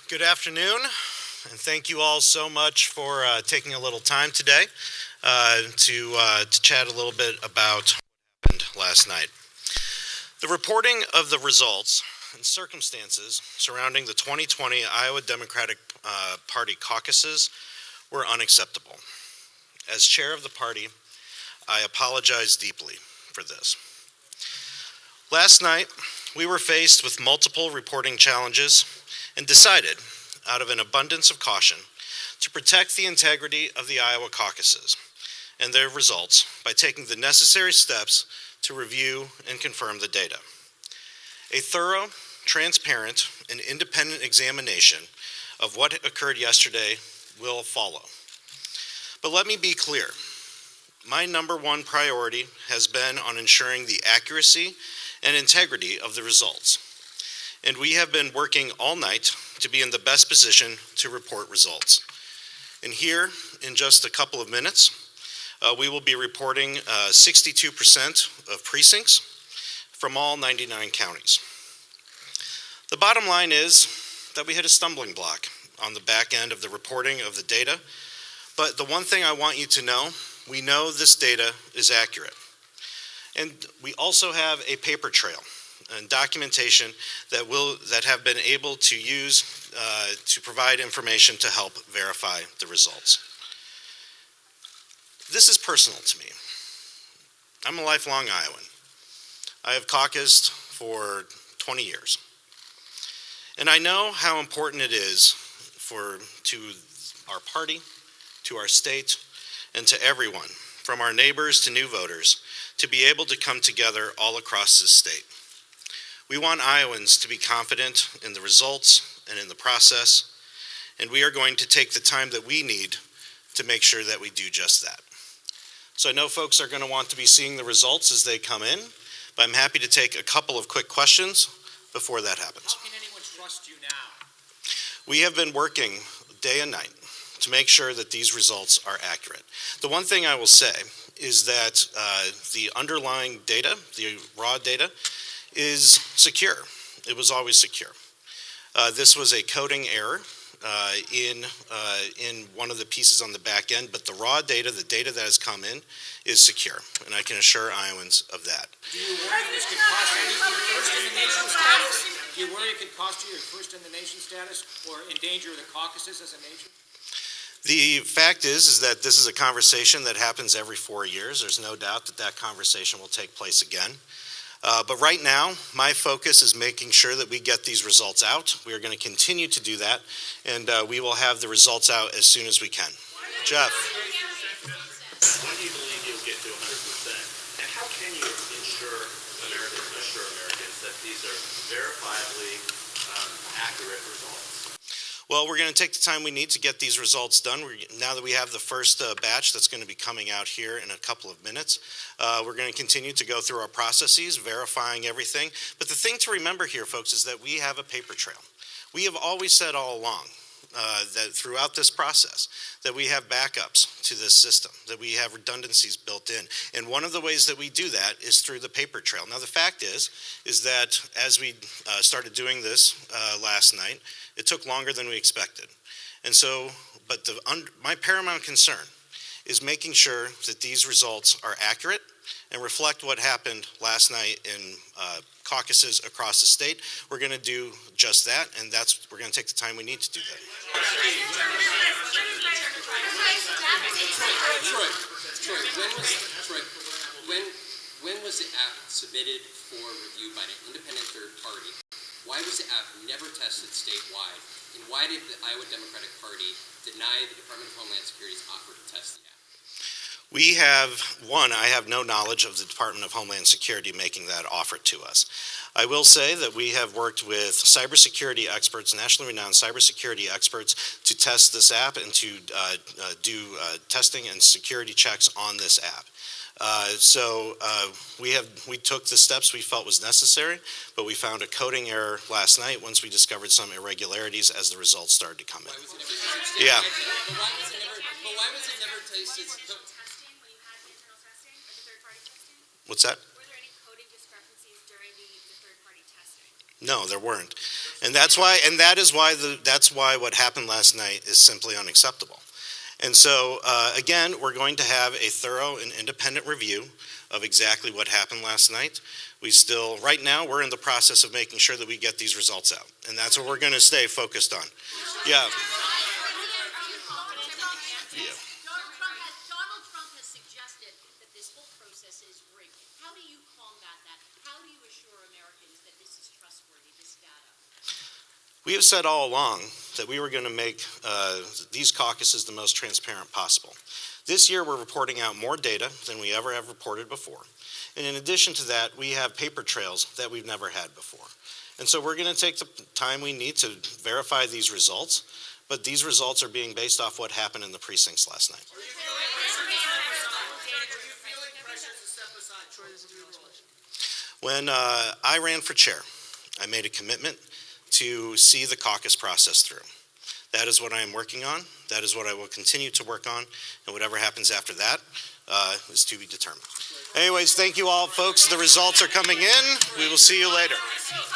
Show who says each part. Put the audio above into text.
Speaker 1: Good afternoon, and thank you all so much for taking a little time today to chat a little bit about what happened last night. The reporting of the results and circumstances surrounding the 2020 Iowa Democratic Party caucuses were unacceptable. As chair of the party, I apologize deeply for this. Last night, we were faced with multiple reporting challenges and decided, out of an abundance of caution, to protect the integrity of the Iowa caucuses and their results by taking the necessary steps to review and confirm the data. A thorough, transparent, and independent examination of what occurred yesterday will follow. But let me be clear. My number one priority has been on ensuring the accuracy and integrity of the results. And we have been working all night to be in the best position to report results. And here, in just a couple of minutes, we will be reporting 62% of precincts from all 99 counties. The bottom line is that we hit a stumbling block on the back end of the reporting of the data, but the one thing I want you to know, we know this data is accurate. And we also have a paper trail and documentation that have been able to use to provide information to help verify the results. This is personal to me. I'm a lifelong Iowan. I have caucused for 20 years. And I know how important it is to our party, to our state, and to everyone, from our neighbors to new voters, to be able to come together all across this state. We want Iowans to be confident in the results and in the process, and we are going to take the time that we need to make sure that we do just that. So I know folks are going to want to be seeing the results as they come in, but I'm happy to take a couple of quick questions before that happens.
Speaker 2: How can anyone trust you now?
Speaker 1: We have been working day and night to make sure that these results are accurate. The one thing I will say is that the underlying data, the raw data, is secure. It was always secure. This was a coding error in one of the pieces on the back end, but the raw data, the data that has come in, is secure, and I can assure Iowans of that.
Speaker 2: Do you worry this could cost you first in the nation status? Do you worry it could cost you your first in the nation status or endanger the caucuses as a nation?
Speaker 1: The fact is that this is a conversation that happens every 4 years. There's no doubt that conversation will take place again. But right now, my focus is making sure that we get these results out. We are going to continue to do that, and we will have the results out as soon as we can. Jeff.
Speaker 3: When do you believe you'll get to 100%? And how can you assure Americans that these are verifiably accurate results?
Speaker 1: Well, we're going to take the time we need to get these results done. Now that we have the first batch that's going to be coming out here in a couple of minutes, we're going to continue to go through our processes, verifying everything. But the thing to remember here, folks, is that we have a paper trail. We have always said all along that throughout this process that we have backups to this system, that we have redundancies built in. And one of the ways that we do that is through the paper trail. Now, the fact is that as we started doing this last night, it took longer than we expected. And so, but my paramount concern is making sure that these results are accurate and reflect what happened last night in caucuses across the state. We're going to do just that, and we're going to take the time we need to do that.
Speaker 4: Troy, when was the app submitted for review by an independent third party? Why was the app never tested statewide? And why did the Iowa Democratic Party deny the Department of Homeland Security's offer to test the app?
Speaker 1: I have no knowledge of the Department of Homeland Security making that offer to us. I will say that we have worked with cybersecurity experts, nationally renowned cybersecurity experts, to test this app and to do testing and security checks on this app. We took the steps we felt was necessary, but we found a coding error last night once we discovered some irregularities as the results started to come in. Yeah.
Speaker 4: But why was it never tested?
Speaker 1: What's that?
Speaker 5: Were there any coding discrepancies during the third-party testing?
Speaker 1: No, there weren't. And that's why what happened last night is simply unacceptable. And so, again, we're going to have a thorough and independent review of exactly what happened last night. Right now, we're in the process of making sure that we get these results out. And that's what we're going to stay focused on. Yeah.
Speaker 5: Donald Trump has suggested that this whole process is rigged. How do you combat that? How do you assure Americans that this is trustworthy, this data?
Speaker 1: We have said all along that we were going to make these caucuses the most transparent possible. This year, we're reporting out more data than we ever have reported before. And in addition to that, we have paper trails that we've never had before. And so we're going to take the time we need to verify these results, but these results are being based off what happened in the precincts last night. When I ran for chair, I made a commitment to see the caucus process through. That is what I am working on. That is what I will continue to work on. And whatever happens after that is to be determined. Anyways, thank you all, folks. The results are coming in. We will see you later.